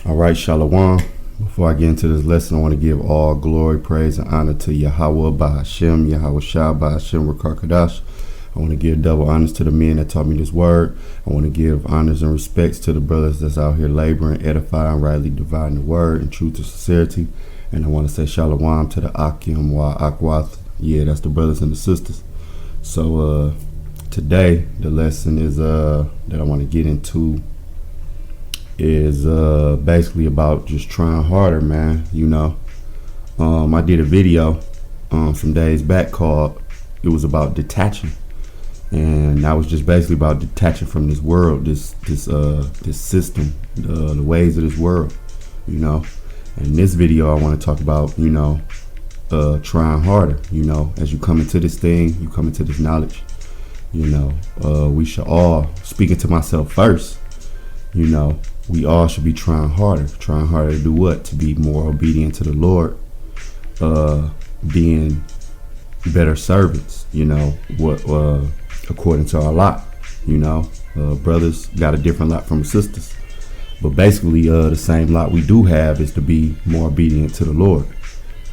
All right, Shalom. Before I get into this lesson, I want to give all glory, praise, and honor to Yahweh Bahashem, Yahweh Shah Bahashem Rakar. I want to give double honors to the men that taught me this word. I want to give honors and respects to the brothers that's out here laboring, edifying, rightly dividing the word in truth and sincerity. And I want to say Shalom to the Akim Wa Akwath. Yeah, that's the brothers and the sisters. So today, the lesson is that I want to get into is basically about just trying harder, man. I did a video some days back called, it was about detaching, and I was just basically about detaching from this world, this system, the ways of this world, And in this video I want to talk about trying harder. As you come into this thing, you come into this knowledge, we should all, speaking to myself first, we all should be trying harder to do what? To be more obedient to the Lord, being better servants, according to our lot. Brothers got a different lot from sisters, but basically the same lot we do have is to be more obedient to the Lord,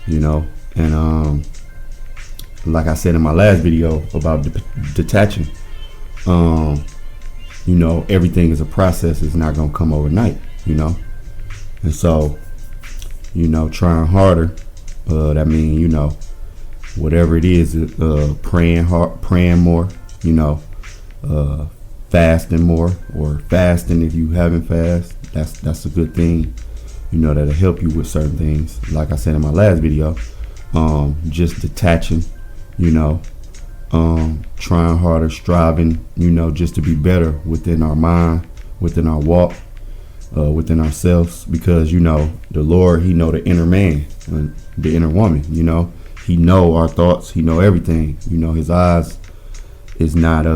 and like I said in my last video about detaching, everything is a process. It's not gonna come overnight, and so trying harder, that means whatever it is, praying more, fasting more, or fasting if you haven't fast. That's a good thing, that'll help you with certain things. Like I said in my last video, just detaching, trying harder, striving, just to be better within our mind, within our walk, within ourselves, because the Lord, He know the inner man and the inner woman. He know our thoughts, He know everything. His eyes is not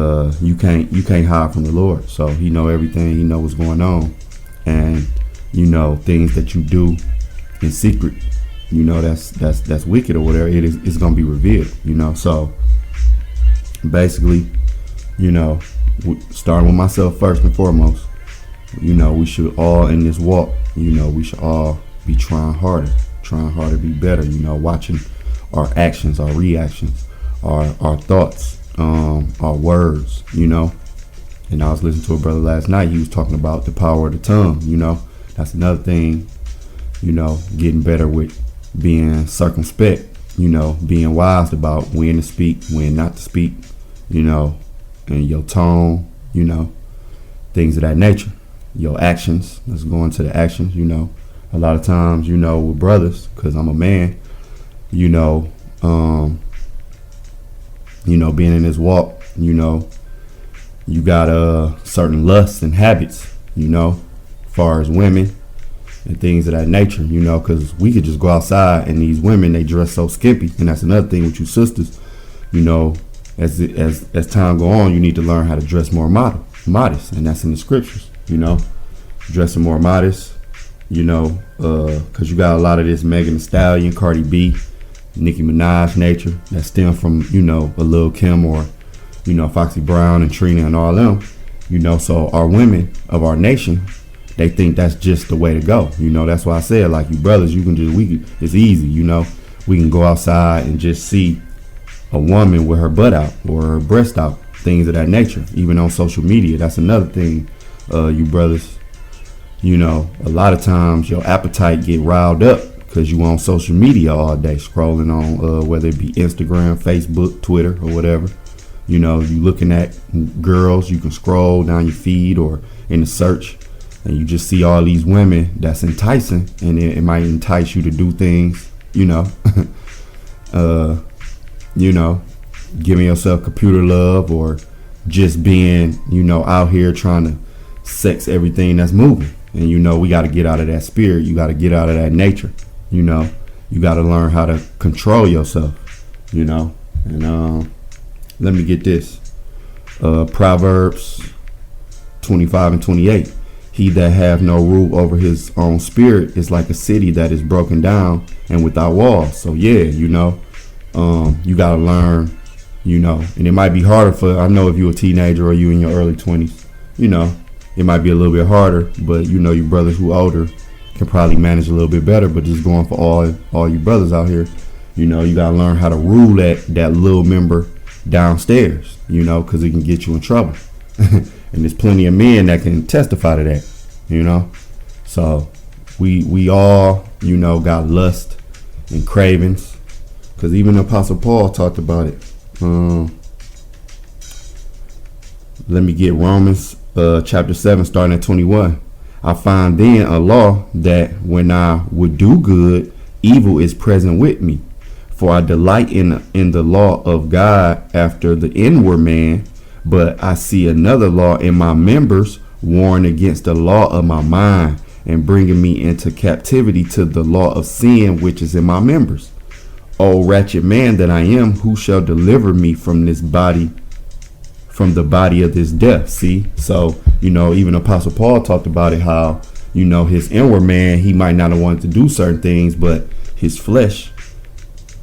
you can't hide from the Lord. So He know everything. He know what's going on, and things that you do in secret, that's wicked or whatever, it's gonna be revealed. So basically, starting with myself first and foremost, we should all in this walk, we should all be trying harder to be better, watching our actions, our reactions, our thoughts, our words, and I was listening to a brother last night. He was talking about the power of the tongue. That's another thing, getting better with being circumspect, being wise about when to speak, when not to speak, and your tone, things of that nature. Your actions, let's go into the actions. A lot of times, with brothers, because I'm a man, being in this walk, you got certain lusts and habits, as far as women and things of that nature, because we could just go outside and these women, they dress so skimpy. And that's another thing with you sisters, as time go on, you need to learn how to dress more modest, and that's in the scriptures, dressing more modest, because you got a lot of this Megan Thee Stallion, Cardi B, Nicki Minaj nature that stem from, a Lil Kim or, Foxy Brown and Trina and all them, so our women of our nation, they think that's just the way to go. That's why I said, like, you brothers, it's easy, we can go outside and just see a woman with her butt out or her breast out, things of that nature, even on social media. That's another thing, you brothers, a lot of times your appetite get riled up because you on social media all day, scrolling on whether it be Instagram, Facebook, Twitter, or whatever. You looking at girls, you can scroll down your feed or in the search, and you just see all these women that's enticing, and it might entice you to do things, giving yourself computer love, or just being, out here trying to sex everything that's moving. And we got to get out of that spirit. You got to get out of that nature. You got to learn how to control yourself. And let me get this. Proverbs 25:28. He that have no rule over his own spirit is like a city that is broken down and without walls. So yeah, you gotta learn, and it might be harder I know if you're a teenager or you in your early 20s, it might be a little bit harder, but you brothers who older, can probably manage a little bit better. But just going for all you brothers out here, you gotta learn how to rule that little member downstairs, because it can get you in trouble. And there's plenty of men that can testify to that, So we all, got lust and cravings, because even Apostle Paul talked about it. Let me get Romans chapter 7 starting at 21. I find then a law that when I would do good, evil is present with me. For I delight in the law of God after the inward man, but I see another law in my members, warring against the law of my mind, and bringing me into captivity to the law of sin which is in my members. O wretched man that I am, who shall deliver me from the body of this death? See, so even Apostle Paul talked about it, how his inward man, he might not have wanted to do certain things, but his flesh,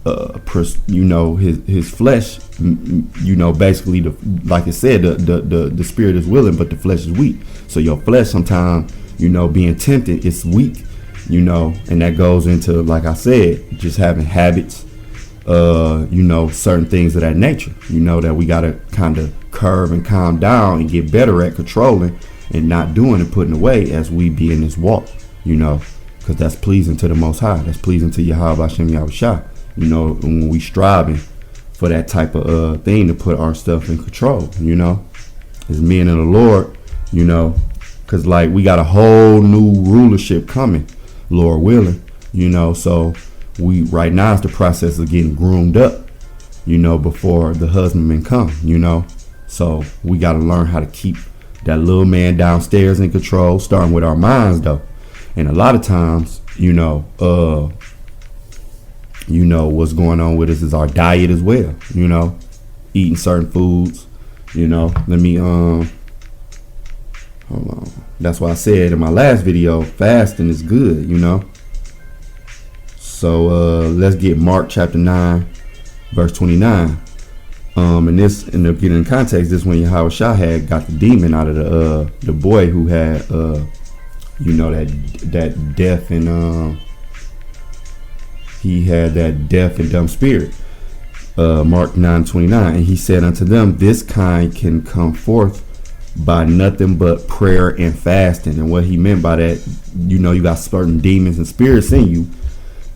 his flesh, basically, like it said, the spirit is willing, but the flesh is weak. So your flesh sometimes, being tempted, it's weak, and that goes into, like I said, just having habits, certain things of that nature, that we got to kind of curve and calm down and get better at controlling and not doing and putting away as we be in this walk, because that's pleasing to the Most High. That's pleasing to Yahweh Hashem Yahushua, when we striving for that type of thing to put our stuff in control, as men in the Lord, because like we got a whole new rulership coming, Lord willing, so we right now is the process of getting groomed up, before the husbandman come, so we got to learn how to keep that little man downstairs in control, starting with our minds though. And a lot of times, what's going on with us is our diet as well, eating certain foods, let me, hold on. That's why I said in my last video, fasting is good, So let's get Mark chapter 9, verse 29. And this, and to get in context, this when Yahushua had got the demon out of the boy who had that deaf and he had that deaf and dumb spirit. Mark 9:29, and he said unto them, this kind can come forth by nothing but prayer and fasting. And what he meant by that, you got certain demons and spirits in you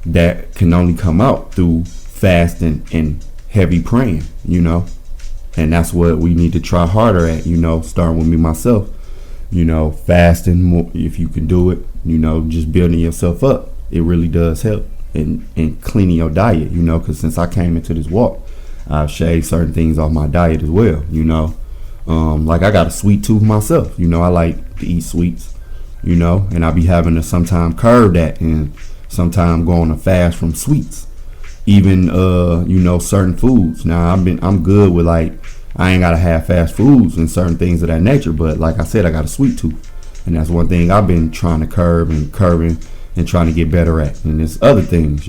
that can only come out through fasting and heavy praying, and that's what we need to try harder at, starting with me myself, fasting more, if you can do it, just building yourself up. It really does help, and cleaning your diet, because since I came into this walk, I've shaved certain things off my diet as well, like I got a sweet tooth myself, I like to eat sweets, and I be having to sometime curb that and sometime go on a fast from sweets. Even certain foods. Now I'm good with, like, I ain't gotta have fast foods and certain things of that nature, but like I said, I got a sweet tooth, and that's one thing I've been trying to curbing and trying to get better at. And there's other things,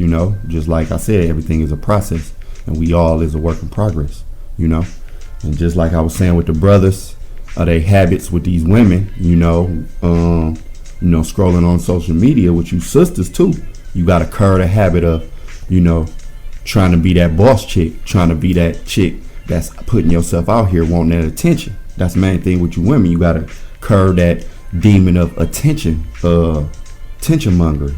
just like I said, everything is a process, and we all is a work in progress, and just like I was saying with the brothers, they habits with these women, scrolling on social media with you sisters too. You gotta curb the habit of, trying to be that boss chick, trying to be that chick that's putting yourself out here wanting that attention. That's the main thing with you women. You gotta curb that demon of attention monger,